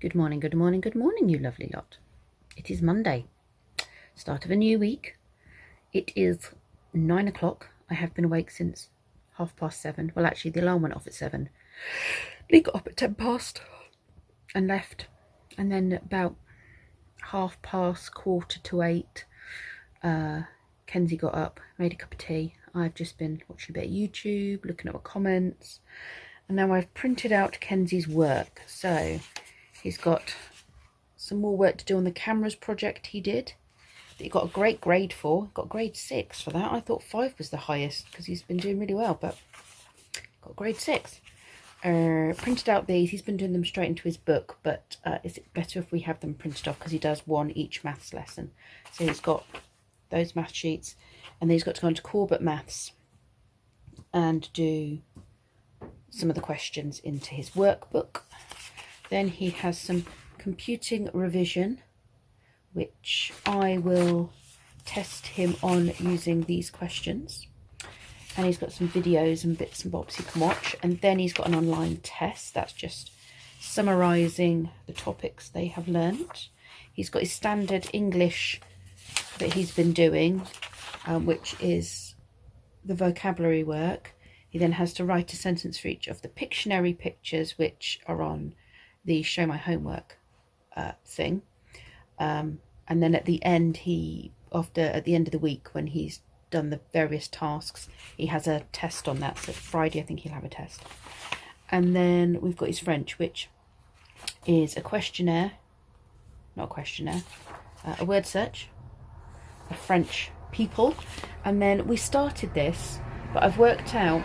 Good morning, good morning, good morning, you lovely lot. It is Monday, start of a new week. It is 9 o'clock. I have been awake since 7:30. Well, actually, the alarm went off at 7. Lee got up at 10 past and left. And then about 8:15, Kenzie got up, made a cup of tea. I've just been watching a bit of YouTube, looking at my comments. And now I've printed out Kenzie's work. So he's got some more work to do on the cameras project he did. That he got a great grade for. Got grade 6 for that. I thought 5 was the highest because he's been doing really well, but got grade 6. Printed out these. He's been doing them straight into his book, but is it better if we have them printed off because he does one each maths lesson. So he's got those math sheets, and then he's got to go into Corbett Maths and do some of the questions into his workbook. Then he has some computing revision, which I will test him on using these questions. And he's got some videos and bits and bobs he can watch. And then he's got an online test that's just summarising the topics they have learnt. He's got his standard English that he's been doing, which is the vocabulary work. He then has to write a sentence for each of the Pictionary pictures, which are on the Show My Homework thing. And then at the end, at the end of the week, when he's done the various tasks, he has a test on that. So Friday, I think he'll have a test. And then we've got his French, which is a questionnaire, not a questionnaire, a word search of French people. And then we started this, but I've worked out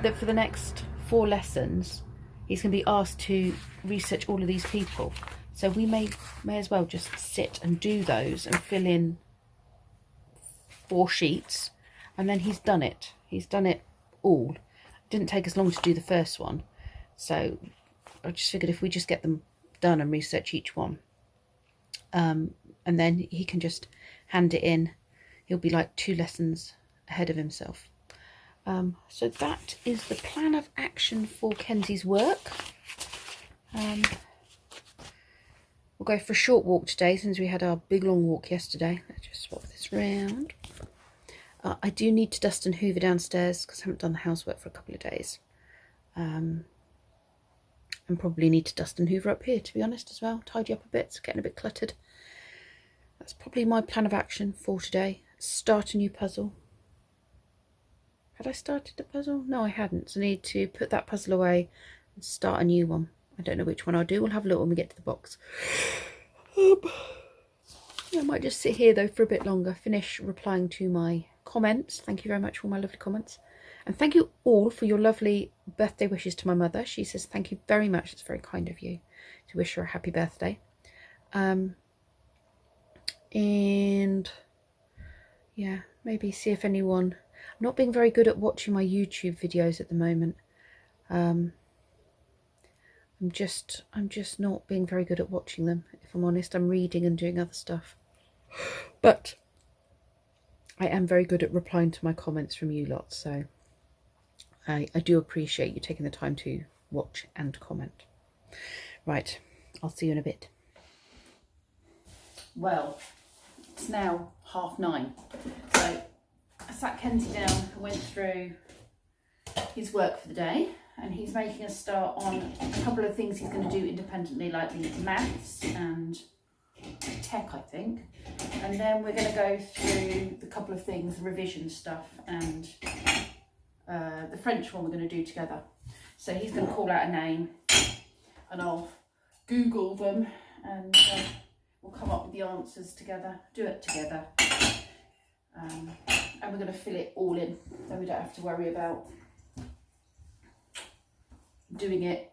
that for the next 4 lessons, he's going to be asked to research all of these people. So we may as well just sit and do those and fill in 4 sheets, and then he's done it. He's done it all. It didn't take us long to do the first one, so I just figured if we just get them done and research each one, and then he can just hand it in, he'll be like 2 lessons ahead of himself. So that is the plan of action for Kenzie's work. We'll go for a short walk today since we had our big long walk yesterday. Let's just swap this round. I do need to dust and hoover downstairs because I haven't done the housework for a couple of days. And probably need to dust and hoover up here, to be honest, as well. Tidy up a bit, it's getting a bit cluttered. That's probably my plan of action for today. Start a new puzzle. Had I started the puzzle? No, I hadn't. So I need to put that puzzle away and start a new one. I don't know which one I'll do. We'll have a look when we get to the box. I might just sit here, though, for a bit longer. Finish replying to my comments. Thank you very much for all my lovely comments. And thank you all for your lovely birthday wishes to my mother. She says, thank you very much. It's very kind of you to wish her a happy birthday. And yeah, maybe see if anyone... I'm not being very good at watching my YouTube videos at the moment. I'm just not being very good at watching them, if I'm honest. I'm reading and doing other stuff. But I am very good at replying to my comments from you lot, so I do appreciate you taking the time to watch and comment. Right, I'll see you in a bit. Well, it's now 9:30, so I sat Kenzie down and went through his work for the day, and he's making us start on a couple of things he's going to do independently, like the maths and tech, I think. And then we're going to go through the couple of things, the revision stuff, and the French one we're going to do together. So he's going to call out a name, and I'll Google them, and we'll come up with the answers together, do it together. And we're going to fill it all in, so we don't have to worry about doing it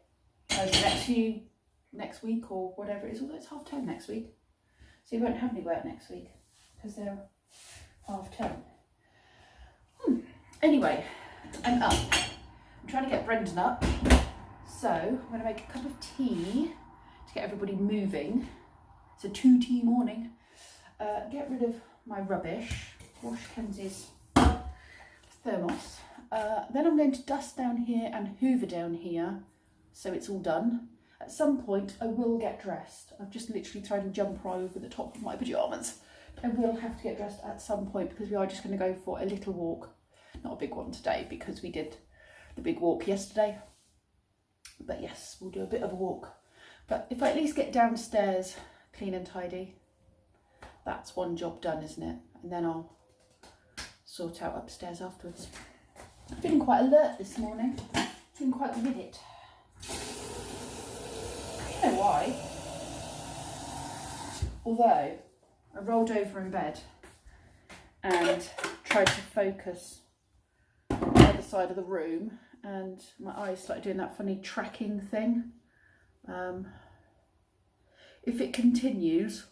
over the next week or whatever it is, although it's half term next week, so you won't have any work next week because they're half term. Anyway, I'm up. I'm trying to get Brendan up, so I'm going to make a cup of tea to get everybody moving. It's a 2-tea morning. Get rid of my rubbish, wash Kenzie's thermos. Then I'm going to dust down here and hoover down here, so it's all done. at some point I will get dressed. I've just literally thrown a jumper over the top of my pyjamas. I will have to get dressed at some point because we are just going to go for a little walk. Not a big one today because we did the big walk yesterday. But yes, we'll do a bit of a walk. But if I at least get downstairs clean and tidy, that's one job done, isn't it? And then I'll sort out upstairs afterwards. I'm feeling quite alert this morning. Feeling quite with it. I don't know why. Although I rolled over in bed and tried to focus on the other side of the room, and my eyes started doing that funny tracking thing. If it continues,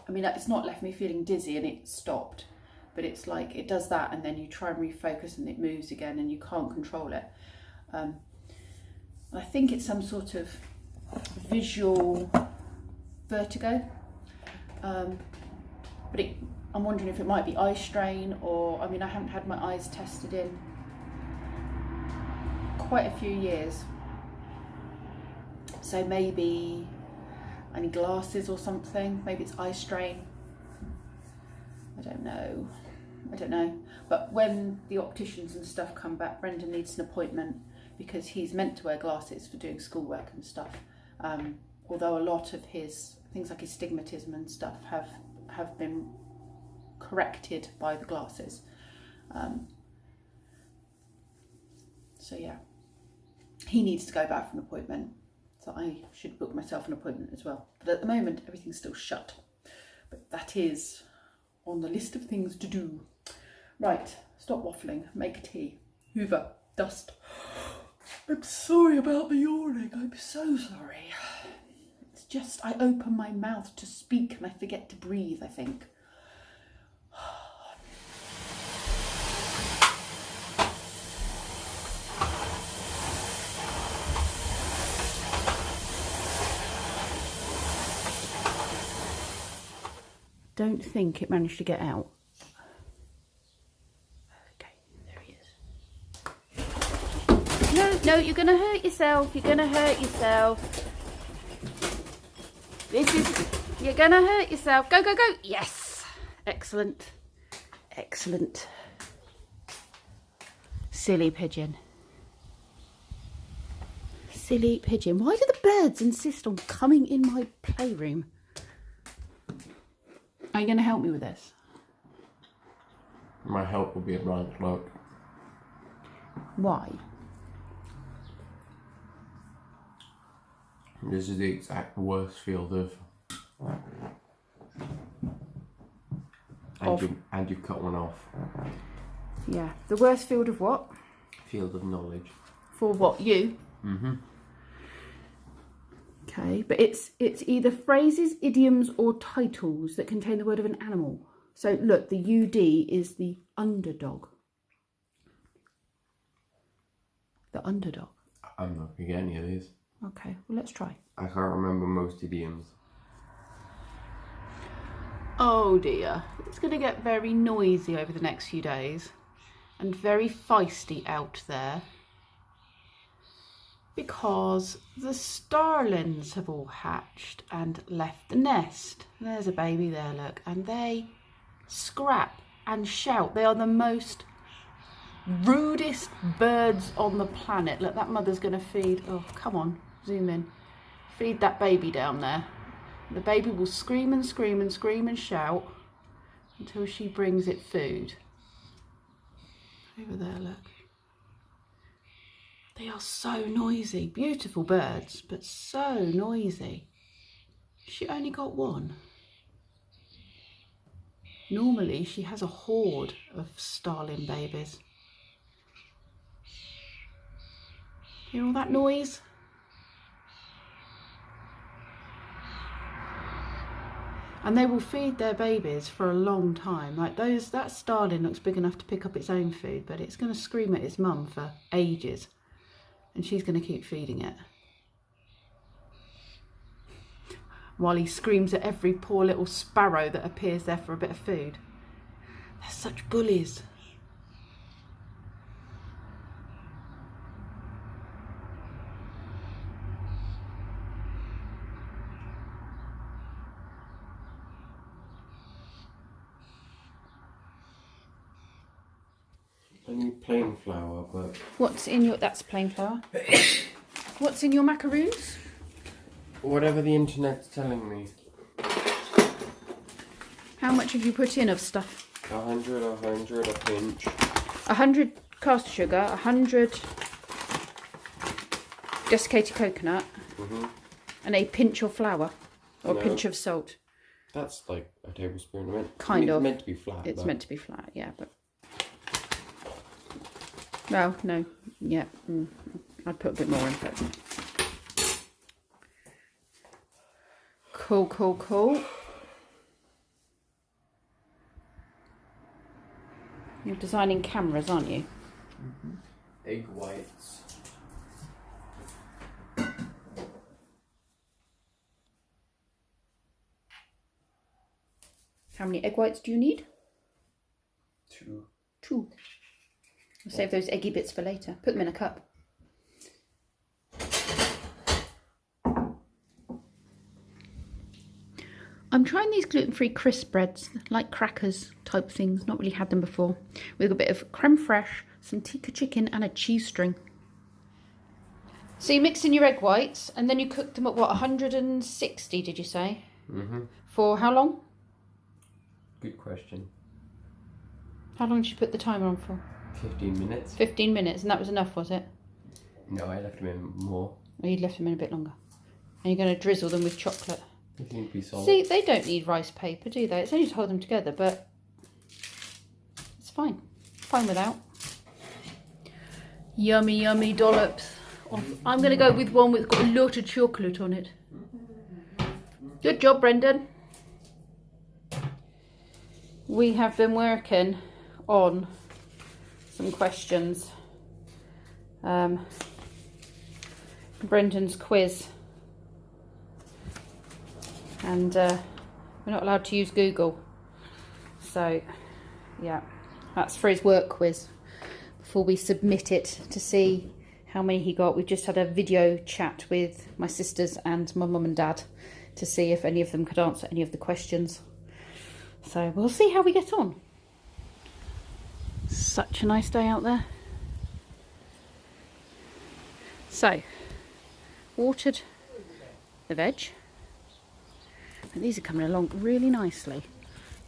I mean, it's not left me feeling dizzy and it stopped, but it's like it does that and then you try and refocus and it moves again and you can't control it. I think it's some sort of visual vertigo, but I'm wondering if it might be eye strain, or I mean, I haven't had my eyes tested in quite a few years, so maybe I need glasses or something. Maybe it's eye strain. I don't know. But when the opticians and stuff come back, Brendan needs an appointment because he's meant to wear glasses for doing schoolwork and stuff. Although a lot of his things like his stigmatism and stuff have been corrected by the glasses. So yeah, he needs to go back for an appointment. So I should book myself an appointment as well. But at the moment, everything's still shut. But that is on the list of things to do. Right, stop waffling, make tea, hoover, dust. I'm sorry about the yawning, I'm so sorry. It's just I open my mouth to speak and I forget to breathe, I think. Don't think it managed to get out. Okay, there he is. No, you're gonna hurt yourself. You're gonna hurt yourself. You're gonna hurt yourself. Go, go, go. Yes. Excellent. Excellent. Silly pigeon. Silly pigeon. Why do the birds insist on coming in my playroom? Are you going to help me with this? My help will be a blank look. Why? This is the exact worst field of... And you've cut one off. Yeah. The worst field of what? Field of knowledge. For what? You? Mm-hmm. Okay, but it's either phrases, idioms or titles that contain the word of an animal. So look, the UD is the underdog. The underdog. I'm not going to get any of these. Okay, well let's try. I can't remember most idioms. Oh dear, it's going to get very noisy over the next few days and very feisty out there. Because the starlings have all hatched and left the nest. There's a baby there, look. And they scrap and shout. They are the most rudest birds on the planet. Look, that mother's going to feed... Oh, come on, zoom in. Feed that baby down there. The baby will scream and scream and scream and shout until she brings it food. Over there, look. They are so noisy. Beautiful birds, but so noisy. She only got one. Normally, she has a horde of starling babies. Hear all that noise? And they will feed their babies for a long time. Like that starling looks big enough to pick up its own food, but it's going to scream at its mum for ages. And she's going to keep feeding it. While he screams at every poor little sparrow that appears there for a bit of food. They're such bullies. I need plain flour, but What's in your... That's plain flour. What's in your macaroons? whatever the internet's telling me. How much have you put in of stuff? 100, a pinch. 100 caster sugar, 100 desiccated coconut, and a pinch of flour, or a pinch of salt. That's like a tablespoon of it. Kind of. It's meant to be flat. It's meant to be flat, yeah, but... Well, no, yeah, I'd put a bit more in, but... Cool, cool, cool. You're designing cameras, aren't you? Egg whites. How many egg whites do you need? 2. 2. We'll save those eggy bits for later. Put them in a cup. I'm trying these gluten-free crisp breads, like crackers type things. Not really had them before. With a bit of creme fraiche, some tikka chicken and a cheese string. So you mix in your egg whites and then you cook them at what, 160 did you say? For how long? Good question. How long did you put the timer on for? 15 minutes. 15 minutes, and that was enough, was it? No, I left them in more. Or you'd left them in a bit longer. And you're going to drizzle them with chocolate. They seem to be solid. See, they don't need rice paper, do they? It's only to hold them together, but it's fine. Fine without. Yummy, yummy dollops. I'm going to go with one with got a lot of chocolate on it. Good job, Brendan. We have been working on some questions. Brendan's quiz. And we're not allowed to use Google. So, yeah, that's for his work quiz. Before we submit it to see how many he got, we've just had a video chat with my sisters and my mum and dad to see if any of them could answer any of the questions. So we'll see how we get on. Such a nice day out there. So, watered the veg. And these are coming along really nicely.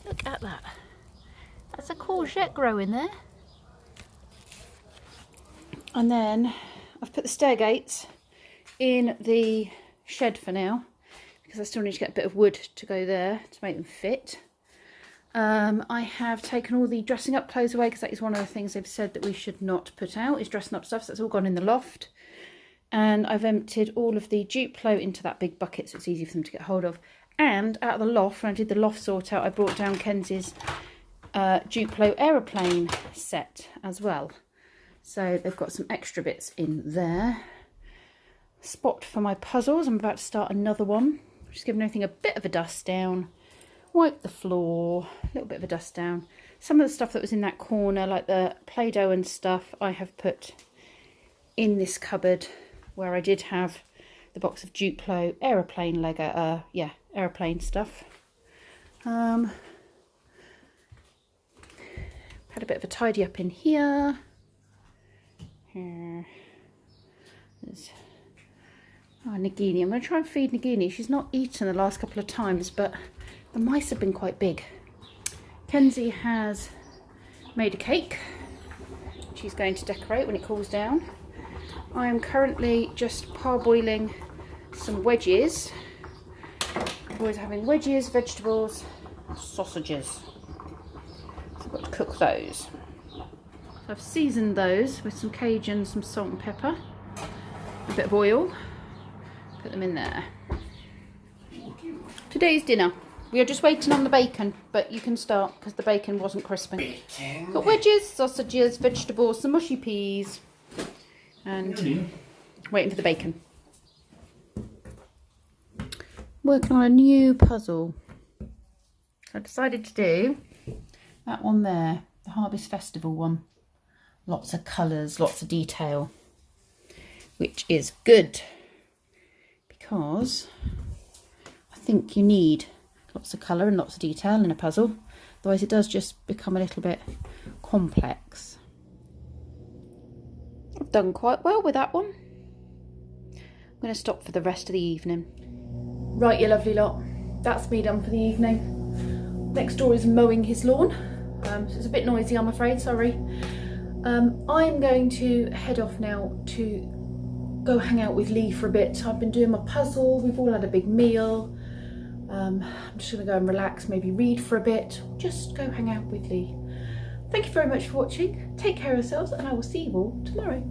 Look at that. That's a courgette growing there. And then I've put the stair gates in the shed for now, because I still need to get a bit of wood to go there to make them fit. I have taken all the dressing up clothes away, because that is one of the things they've said that we should not put out, is dressing up stuff. So that's all gone in the loft. And I've emptied all of the Duplo into that big bucket, so it's easy for them to get hold of. And out of the loft, when I did the loft sort out, I brought down Kenzie's Duplo aeroplane set as well. So they've got some extra bits in there. Spot for my puzzles. I'm about to start another one. Just giving everything a bit of a dust down. Wipe the floor, a little bit of a dust down. Some of the stuff that was in that corner, like the Play-Doh and stuff, I have put in this cupboard where I did have the box of Duplo aeroplane Lego, aeroplane stuff. Had a bit of a tidy up in here. There's Nagini. I'm going to try and feed Nagini. She's not eaten the last couple of times, but the mice have been quite big. Kenzie has made a cake. She's going to decorate when it cools down. I am currently just parboiling some wedges. I'm always having wedges, vegetables, sausages. So I've got to cook those. So I've seasoned those with some Cajun, some salt and pepper, a bit of oil. Put them in there. Today's dinner. We are just waiting on the bacon, but you can start because the bacon wasn't crisping. Bacon. Got wedges, sausages, vegetables, some mushy peas, and waiting for the bacon. Working on a new puzzle. I decided to do that one there, the Harvest Festival one. Lots of colours, lots of detail, which is good because I think you need lots of colour and lots of detail in a puzzle. Otherwise it does just become a little bit complex. done quite well with that one. I'm going to stop for the rest of the evening. Right, you lovely lot. That's me done for the evening. Next door is mowing his lawn. So it's a bit noisy, I'm afraid, sorry. I'm going to head off now to go hang out with Lee for a bit. I've been doing my puzzle, we've all had a big meal. I'm just going to go and relax, maybe read for a bit, just go hang out with Lee. Thank you very much for watching. Take care of yourselves, and I will see you all tomorrow.